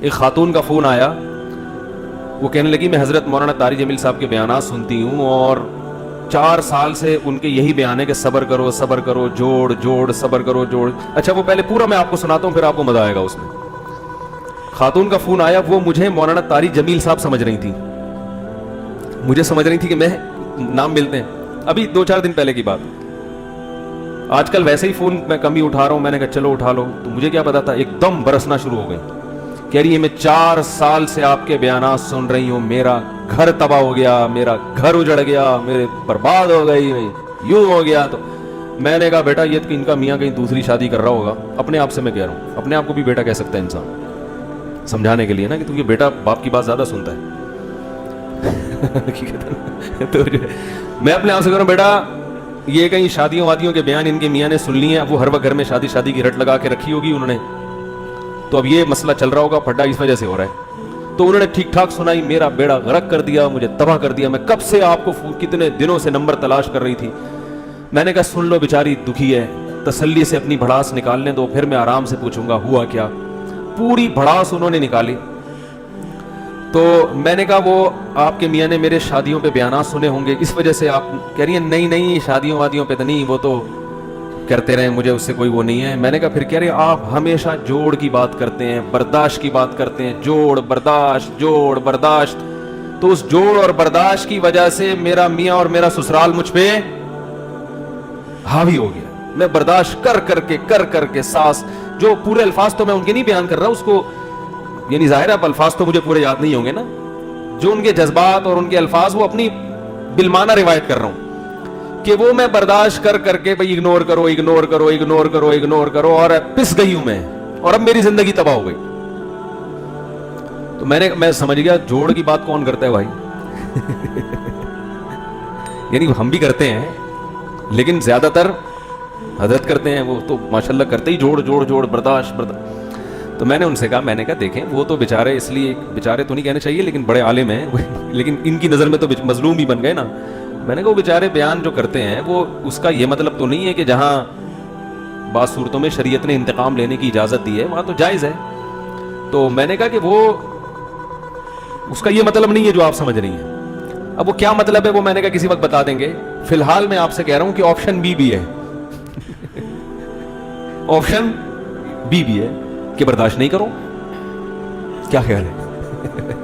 ایک خاتون کا فون آیا, وہ کہنے لگی میں حضرت مولانا طاری جمیل صاحب کے بیانات سنتی ہوں اور 4 سال سے ان کے یہی بیان ہے کہ صبر کرو صبر کرو, جوڑ جوڑ, صبر کرو جوڑ. اچھا وہ پہلے پورا میں آپ کو سناتا ہوں, پھر آپ کو مزہ آئے گا اس میں. خاتون کا فون آیا, وہ مجھے مولانا طاری جمیل صاحب سمجھ رہی تھی, مجھے سمجھ رہی تھی کہ میں نام ملتے ہیں, ابھی 2-4 دن پہلے کی بات. آج کل ویسے ہی فون میں کم ہی اٹھا رہا ہوں, میں نے کہا چلو اٹھا لو. تو مجھے کیا پتا تھا, ایک دم برسنا شروع ہو گئی. کہہ رہی ہے میں 4 سال سے آپ کے بیانات سن رہی ہوں, میرا گھر تباہ ہو گیا, میرا گھر اجڑ گیا, میرے برباد ہو گئی, یوں ہو گیا. تو میں نے کہا بیٹا یہ ان کا میاں کہیں دوسری شادی کر رہا ہوگا. اپنے آپ سے میں کہہ رہا ہوں, اپنے آپ کو بھی بیٹا کہہ سکتا ہے انسان, سمجھانے کے لیے نا, کہ تو یہ بیٹا باپ کی بات زیادہ سنتا ہے. تو میں اپنے آپ سے کہہ رہا ہوں بیٹا یہ کہیں شادیوں وادیوں کے بیان ان کے میاں نے سن لیے ہیں, وہ ہر وقت گھر میں شادی کی رٹ لگا کے رکھی ہوگی انہوں نے, تو اب یہ مسئلہ چل رہا ہوگا, پھڈا اس وجہ سے ہو رہا ہے. تو انہوں نے ٹھیک ٹھاک سنائی, میرا بیڑا غرق کر دیا, مجھے تباہ کر دیا. میں کب سے آپ کو کتنے دنوں سے نمبر تلاش کر رہی تھی. میں نے کہا سن لو, بیچاری دکھی ہے, تسلی سے اپنی بھڑاس نکالنے دو, پھر میں آرام سے پوچھوں گا ہوا کیا. پوری بھڑاس انہوں نے نکالی. تو میں نے کہا وہ آپ کے میاں نے میرے شادیوں پہ بیانات سنے ہوں گے, اس وجہ سے آپ کہہ رہی ہیں نہیں شادیوں وادیوں پہ تو نہیں, وہ تو کرتے رہے, مجھے اس سے کوئی وہ نہیں ہے. میں نے کہا پھر کہہ رہے آپ ہمیشہ جوڑ کی بات کرتے ہیں, برداشت کی بات کرتے ہیں, جوڑ برداشت. تو اس جوڑ اور برداشت کی وجہ سے میرا میاں اور میرا سسرال مجھ پہ حاوی ہو گیا. میں برداشت کر کے ساس, جو پورے الفاظ تو میں ان کے نہیں بیان کر رہا اس کو, یعنی ظاہر ہے الفاظ تو مجھے پورے یاد نہیں ہوں گے نا, جو ان کے جذبات اور ان کے الفاظ وہ اپنی بالمعنی روایت کر رہا ہوں, کہ وہ میں برداشت کر کے بھئی اگنور کرو, اور پس گئی ہوں میں, اور اب میری زندگی تباہ ہو گئی. تو میں سمجھ گیا جوڑ کی بات کون کرتا ہے بھائی. یعنی ہم بھی کرتے ہیں لیکن زیادہ تر حضرت کرتے ہیں, وہ تو ماشاءاللہ کرتے ہی جوڑ برداشت. تو میں نے ان سے کہا, میں نے کہا دیکھیں وہ تو بیچارے, اس لیے بیچارے تو نہیں کہنے چاہیے لیکن بڑے عالم ہیں, لیکن ان کی نظر میں تو مظلوم ہی بن گئے نا. میں نے کہا وہ بیچارے بیان جو کرتے ہیں وہ اس کا یہ مطلب تو نہیں ہے کہ جہاں بعض صورتوں میں شریعت نے انتقام لینے کی اجازت دی ہے وہاں تو جائز ہے. تو میں نے کہا کہ وہ اس کا یہ مطلب نہیں ہے جو آپ سمجھ رہی ہیں. اب وہ کیا مطلب ہے وہ میں نے کہا کسی وقت بتا دیں گے. فی الحال میں آپ سے کہہ رہا ہوں کہ آپشن بی بھی ہے, آپشن بی بھی ہے کہ برداشت نہیں کرو. کیا خیال ہے؟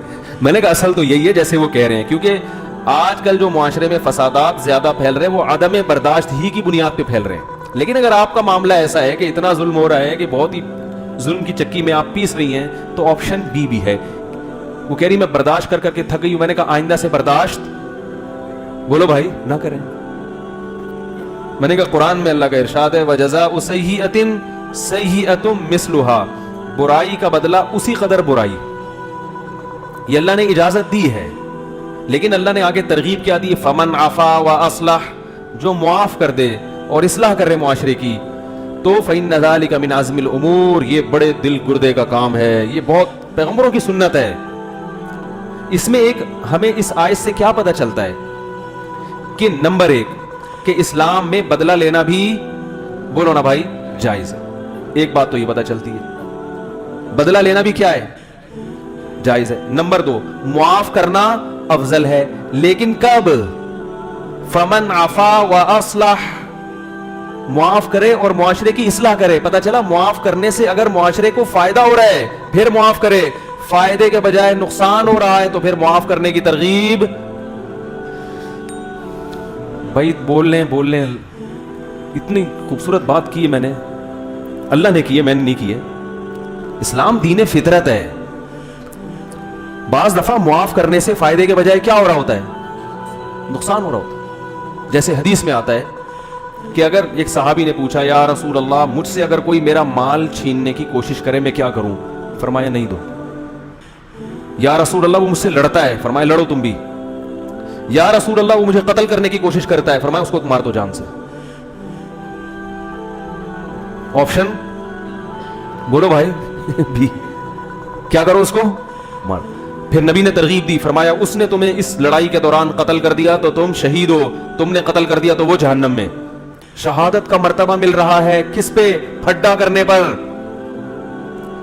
میں نے کہا اصل تو یہی ہے جیسے وہ کہہ رہے ہیں, کیونکہ آج کل جو معاشرے میں فسادات زیادہ پھیل رہے ہیں وہ عدم برداشت ہی کی بنیاد پہ پھیل رہے ہیں. لیکن اگر آپ کا معاملہ ایسا ہے کہ اتنا ظلم ہو رہا ہے کہ بہت ہی ظلم کی چکی میں آپ پیس رہی ہیں, تو آپشن بی بھی ہے. وہ کہہ رہی میں برداشت کر کے تھک گئی ہوں. میں نے کہا آئندہ سے برداشت بولو بھائی نہ کریں. میں نے کہا قرآن میں اللہ کا ارشاد ہے وَجَزَاءُ سَيِّئَةٍ سَيِّئَةٌ مِثْلُهَا, برائی کا بدلہ اسی قدر برائی. یہ اللہ نے اجازت دی ہے, لیکن اللہ نے آگے ترغیب کیا دی, فمن عفا واصلح, جو معاف کر دے اور اصلاح کرے معاشرے کی, تو فإن ذلك من عزم الامور, یہ بڑے دل گردے کا کام ہے, یہ بہت پیغمبروں کی سنت ہے. اس میں ایک ہمیں اس آیت سے کیا پتہ چلتا ہے کہ نمبر 1 کہ اسلام میں بدلہ لینا بھی بولو نا بھائی جائز ہے. ایک بات تو یہ پتہ چلتی ہے بدلہ لینا بھی کیا ہے جائز ہے. نمبر 2 معاف کرنا افضل ہے, لیکن کب؟ فمن عفا واصلح, معاف کرے اور معاشرے کی اصلاح کرے. پتہ چلا معاف کرنے سے اگر معاشرے کو فائدہ ہو رہا ہے پھر معاف کرے, فائدے کے بجائے نقصان ہو رہا ہے تو پھر معاف کرنے کی ترغیب. بھائی بول لیں اتنی خوبصورت بات کی ہے میں نے, اللہ نے کی ہے, میں نے نہیں کی ہے. اسلام دین فطرت ہے. بعض دفعہ معاف کرنے سے فائدے کے بجائے کیا ہو رہا ہوتا ہے, نقصان ہو رہا ہوتا ہے. جیسے حدیث میں آتا ہے کہ اگر ایک صحابی نے پوچھا یا رسول اللہ مجھ سے اگر کوئی میرا مال چھیننے کی کوشش کرے میں کیا کروں؟ فرمایا نہیں دو. یا رسول اللہ وہ مجھ سے لڑتا ہے, فرمایا لڑو تم بھی. یا رسول اللہ وہ مجھے قتل کرنے کی کوشش کرتا ہے, فرمایا اس کو مار دو جان سے. آپشن بولو بھائی بھی کیا کرو, اس کو مار. پھر نبی نے ترغیب دی, فرمایا اس نے تمہیں اس لڑائی کے دوران قتل کر دیا تو تم شہید ہو, تم نے قتل کر دیا تو وہ جہنم میں. شہادت کا مرتبہ مل رہا ہے کس پہ؟ پھڈا کرنے پر.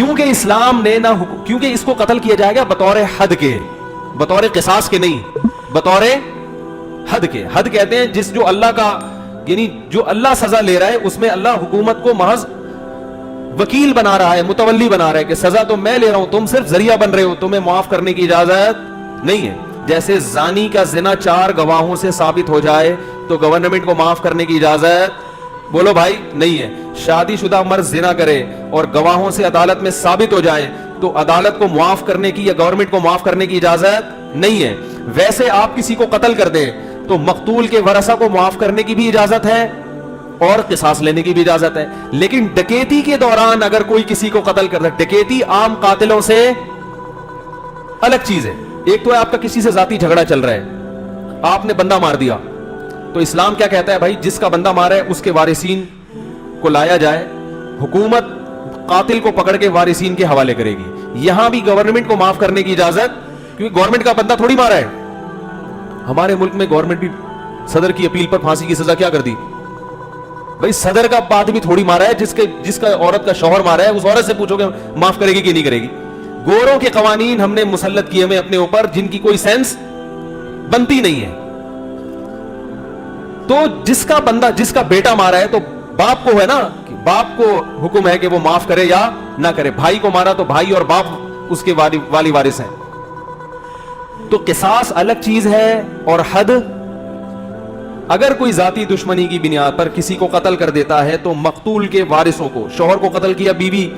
کیونکہ اسلام نے نہ کیونکہ اس کو قتل کیا جائے گا بطور حد کے, بطور قصاص کے نہیں, بطور حد کے. حد کہتے ہیں جس جو اللہ کا یعنی جو اللہ سزا لے رہا ہے اس میں اللہ حکومت کو محض وکیل بنا رہا ہے, متولی بنا رہا ہے کہ سزا تو میں لے رہا ہوں, تم صرف ذریعہ بن رہے ہو, تمہیں معاف کرنے کی اجازت نہیں ہے. جیسے زانی کا زنا 4 گواہوں سے ثابت ہو جائے تو گورنمنٹ کو معاف کرنے کی اجازت بولو بھائی نہیں ہے. شادی شدہ مرد زنا کرے اور گواہوں سے عدالت میں ثابت ہو جائے تو عدالت کو معاف کرنے کی یا گورنمنٹ کو معاف کرنے کی اجازت نہیں ہے. ویسے آپ کسی کو قتل کر دیں تو مقتول کے ورثہ کو معاف کرنے کی بھی اجازت ہے اور قصاص لینے کی بھی اجازت ہے. لیکن ڈکیتی کے دوران اگر کوئی کسی کو قتل کر دے, ڈکیتی عام قاتلوں سے الگ چیز ہے. ایک تو ہے آپ کا کسی سے ذاتی جھگڑا چل رہا ہے, آپ نے بندہ مار دیا, تو اسلام کیا کہتا ہے بھائی جس کا بندہ مارا ہے اس کے وارثین کو لایا جائے, حکومت قاتل کو پکڑ کے وارثین کے حوالے کرے گی. یہاں بھی گورنمنٹ کو معاف کرنے کی اجازت, کیونکہ گورنمنٹ کا بندہ تھوڑی مارا ہے. ہمارے ملک میں گورنمنٹ بھی صدر کی اپیل پر پھانسی کی سزا کیا کر دی بھائی, صدر کا بات بھی تھوڑی مارا ہے, جس کا عورت کا شوہر مارا ہے اس عورت سے پوچھو کہ معاف کرے گی کہ نہیں کرے گی. گوروں کے قوانین ہم نے مسلط کیے ہوئے اپنے اوپر جن کی کوئی سینس بنتی نہیں ہے. تو جس کا بندہ جس کا بیٹا مارا ہے تو باپ کو ہے نا, باپ کو حکم ہے کہ وہ معاف کرے یا نہ کرے. بھائی کو مارا تو بھائی اور باپ اس کے والی وارث ہیں. تو قصاص الگ چیز ہے اور حد. اگر کوئی ذاتی دشمنی کی بنیاد پر کسی کو قتل کر دیتا ہے تو مقتول کے وارثوں کو, شوہر کو قتل کیا, بیوی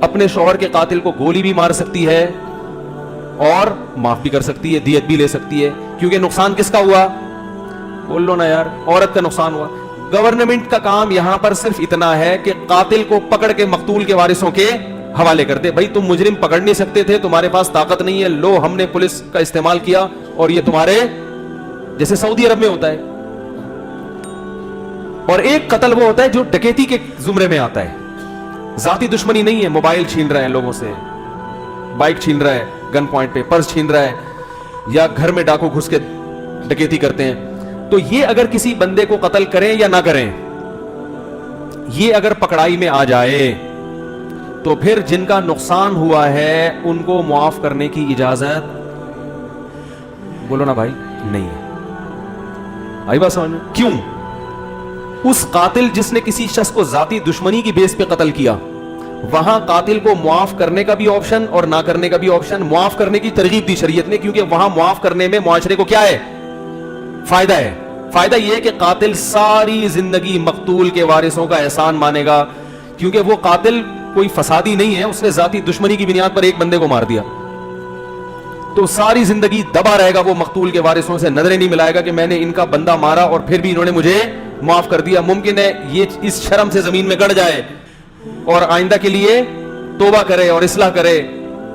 اپنے شوہر کے قاتل کو گولی بھی مار سکتی ہے اور معاف بھی کر سکتی ہے, دیت بھی لے سکتی ہے. کیونکہ نقصان کس کا ہوا, بول لو نا یار, عورت کا نقصان ہوا. گورنمنٹ کا کام یہاں پر صرف اتنا ہے کہ قاتل کو پکڑ کے مقتول کے وارثوں کے حوالے کر دے. بھائی تم مجرم پکڑ نہیں سکتے تھے, تمہارے پاس طاقت نہیں ہے, لو ہم نے پولیس کا استعمال کیا اور یہ تمہارے, جیسے سعودی عرب میں ہوتا ہے. اور ایک قتل وہ ہوتا ہے جو ڈکیتی کے زمرے میں آتا ہے, ذاتی دشمنی نہیں ہے, موبائل چھین رہا ہے لوگوں سے, بائک چھین رہا ہے گن پوائنٹ پہ, پرس چھین رہا ہے, یا گھر میں ڈاکو گھس کے ڈکیتی کرتے ہیں. تو یہ اگر کسی بندے کو قتل کریں یا نہ کریں, یہ اگر پکڑائی میں آ جائے تو پھر جن کا نقصان ہوا ہے ان کو معاف کرنے کی اجازت بولو نا بھائی نہیں ہے. آئی بات سمجھ میں؟ کیوں؟ اس قاتل جس نے کسی شخص کو ذاتی دشمنی کی بیس پہ قتل کیا, وہاں قاتل کو معاف کرنے کا بھی آپشن اور نہ کرنے کا بھی آپشن. معاف کرنے کی ترغیب دی شریعت نے, کیونکہ وہاں معاف کرنے میں معاشرے کو کیا ہے, فائدہ ہے. فائدہ یہ ہے کہ قاتل ساری زندگی مقتول کے وارثوں کا احسان مانے گا, کیونکہ وہ قاتل کوئی فسادی نہیں ہے, اس نے ذاتی دشمنی کی بنیاد پر ایک بندے کو مار دیا, تو ساری زندگی دبا رہے گا وہ مقتول کے وارثوں سے, نظریں نہیں ملائے گا کہ میں نے ان کا بندہ مارا اور پھر بھی انہوں نے مجھے معاف کر دیا. ممکن ہے یہ اس شرم سے زمین میں گڑ جائے اور آئندہ کے لیے توبہ کرے اور اصلاح کرے,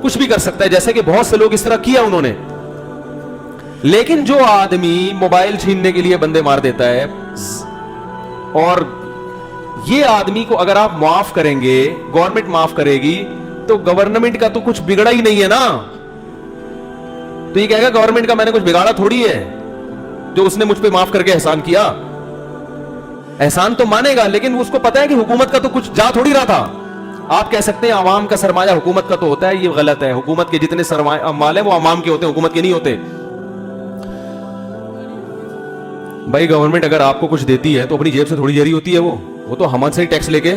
کچھ بھی کر سکتا ہے, جیسے کہ بہت سے لوگ اس طرح کیا انہوں نے. لیکن جو آدمی موبائل چھیننے کے لیے بندے مار دیتا ہے, اور یہ آدمی کو اگر آپ معاف کریں گے, گورنمنٹ معاف کرے گی, تو گورنمنٹ کا تو کچھ بگڑا ہی نہیں ہے نا. تو یہ کہے گا گورنمنٹ کا میں نے کچھ بگاڑا تھوڑی ہے, جو اس نے مجھ پہ معاف کر کے احسان کیا. احسان تو مانے گا, لیکن اس کو پتا ہے کہ حکومت کا تو کچھ جا تھوڑی رہا تھا. آپ کہہ سکتے ہیں عوام کا سرمایہ حکومت کا تو ہوتا ہے, یہ غلط ہے. حکومت کے جتنے سرمایہ مال ہیں وہ عوام کے ہوتے ہیں, حکومت کے نہیں ہوتے. بھائی گورنمنٹ اگر آپ کو کچھ دیتی ہے تو اپنی جیب سے تھوڑی دے رہی ہوتی ہے, وہ تو ہم سے ہی ٹیکس لے کے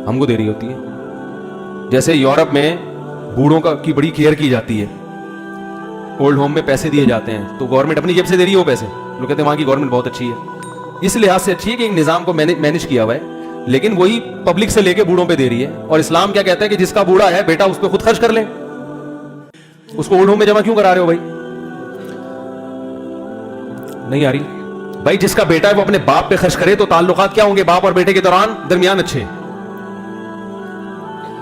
ہم کو دے رہی ہوتی ہے. جیسے یورپ میں بوڑھوں کی بڑی کیئر کی جاتی ہے, اولڈ ہوم میں پیسے دیے جاتے ہیں, تو گورنمنٹ اپنی جیب سے دے رہی ہے وہ پیسے. لوگ کہتے ہیں وہاں کی گورنمنٹ بہت اچھی ہے, اس لحاظ سے اچھی ہے کہ ایک نظام کو مینج کیا ہوا ہے, لیکن وہی پبلک سے لے کے بوڑھوں پہ دے رہی ہے. اور اسلام کیا کہتا ہے کہ جس کا بوڑھا ہے بیٹا اس پہ خود خرچ کر لے, اس کو اولڈ ہوم میں جمع کیوں کرا رہے ہو بھائی؟ نہیں آ رہی بھائی. جس کا بیٹا ہے وہ اپنے باپ پہ خرچ کرے تو تعلقات کیا ہوں گے باپ اور بیٹے کے درمیان اچھے.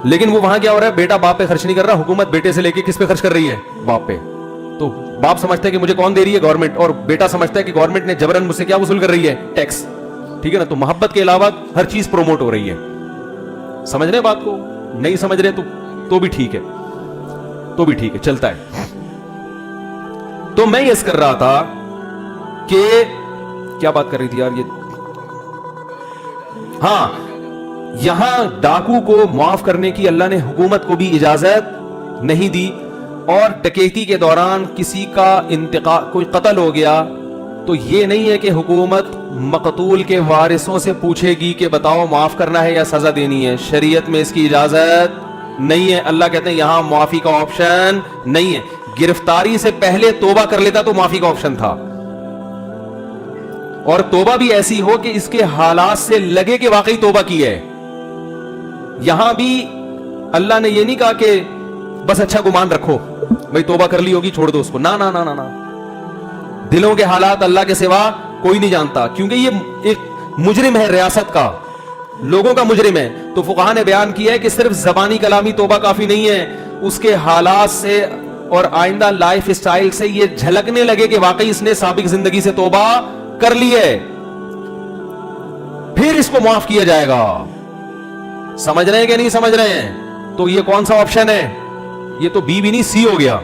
لیکن وہ وہاں کیا ہو رہا ہے, بیٹا باپ پہ خرچ نہیں کر رہا, حکومت بیٹے سے لے کے کس پہ خرچ کر رہی ہے, باپ پہ. تو باپ سمجھتا ہے کہ مجھے کون دے رہی ہے, گورنمنٹ, اور بیٹا سمجھتا ہے کہ گورنمنٹ نے جبرن مجھ سے کیا وصول کر رہی ہے, ٹیکس. ٹھیک ہے نا. تو محبت کے علاوہ ہر چیز پروموٹ ہو رہی ہے. سمجھ رہے بات کو؟ نہیں سمجھ رہے تو بھی ٹھیک ہے, تو بھی ٹھیک ہے, چلتا ہے. تو میں یہ کر رہا تھا کہ کیا بات کر رہی تھی یار یہ, ہاں یہاں ڈاکو کو معاف کرنے کی اللہ نے حکومت کو بھی اجازت نہیں دی، اور ڈکیتی کے دوران کسی کا انتقال، کوئی قتل ہو گیا تو یہ نہیں ہے کہ حکومت مقتول کے وارثوں سے پوچھے گی کہ بتاؤ معاف کرنا ہے یا سزا دینی ہے، شریعت میں اس کی اجازت نہیں ہے۔ اللہ کہتے ہیں یہاں معافی کا آپشن نہیں ہے۔ گرفتاری سے پہلے توبہ کر لیتا تو معافی کا آپشن تھا، اور توبہ بھی ایسی ہو کہ اس کے حالات سے لگے کہ واقعی توبہ کی ہے۔ یہاں بھی اللہ نے یہ نہیں کہا کہ بس اچھا گمان رکھو، بھئی توبہ کر لی ہوگی چھوڑ دو اس کو، نا نا نا نا نا۔ دلوں کے حالات اللہ کے سوا کوئی نہیں جانتا، کیونکہ یہ ایک مجرم ہے ریاست کا، لوگوں کا مجرم ہے۔ تو فقہاء نے بیان کیا ہے کہ صرف زبانی کلامی توبہ کافی نہیں ہے، اس کے حالات سے اور آئندہ لائف اسٹائل سے یہ جھلکنے لگے کہ واقعی اس نے سابق زندگی سے توبہ کر لی ہے، پھر اس کو معاف کیا جائے گا۔ سمجھ رہے ہیں کہ نہیں سمجھ رہے ہیں؟ تو یہ کون سا آپشن ہے؟ یہ تو بی بھی نہیں، سی ہو گیا۔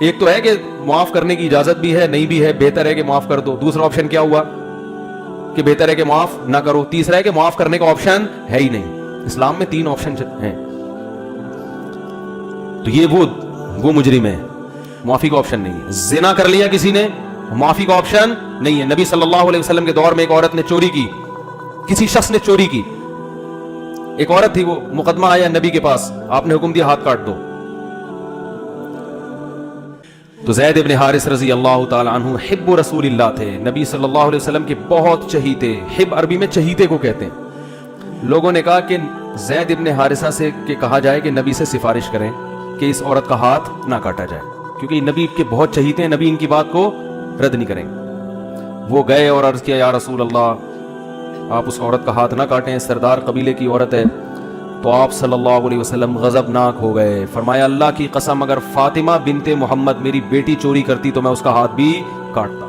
ایک تو ہے کہ معاف کرنے کی اجازت بھی ہے، نہیں بھی ہے، بہتر ہے کہ معاف کر دو۔ دوسرا آپشن کیا ہوا کہ بہتر ہے کہ معاف نہ کرو۔ تیسرا ہے کہ معاف کرنے کا آپشن ہے ہی نہیں۔ اسلام میں 3 آپشن ہیں۔ تو یہ وہ مجرم ہے، معافی کا آپشن نہیں ہے۔ زنا کر لیا کسی نے، معافی کا آپشن نہیں ہے۔ نبی صلی اللہ علیہ وسلم کے دور میں ایک عورت نے چوری کی، کسی شخص نے چوری کی، ایک عورت تھی، وہ مقدمہ آیا نبی کے پاس، آپ نے حکم دیا ہاتھ کاٹ دو۔ تو زید ابن حارث رضی اللہ تعالی عنہ حب رسول اللہ تھے، نبی صلی اللہ علیہ وسلم کے بہت چہیتے، حب عربی میں چہیتے کو کہتے ہیں۔ لوگوں نے کہا کہ زید ابن حارثہ سے کہ کہا جائے کہ نبی سے سفارش کریں کہ اس عورت کا ہاتھ نہ کاٹا جائے، کیونکہ نبی کے بہت چہیتے ہیں، نبی ان کی بات کو رد نہیں کریں گے۔ وہ گئے اور عرض کیا یا رسول اللہ آپ اس عورت کا ہاتھ نہ کاٹیں، سردار قبیلے کی عورت ہے۔ تو آپ صلی اللہ علیہ وسلم غضبناک ہو گئے، فرمایا اللہ کی قسم اگر فاطمہ بنت محمد میری بیٹی چوری کرتی تو میں اس کا ہاتھ بھی کاٹتا۔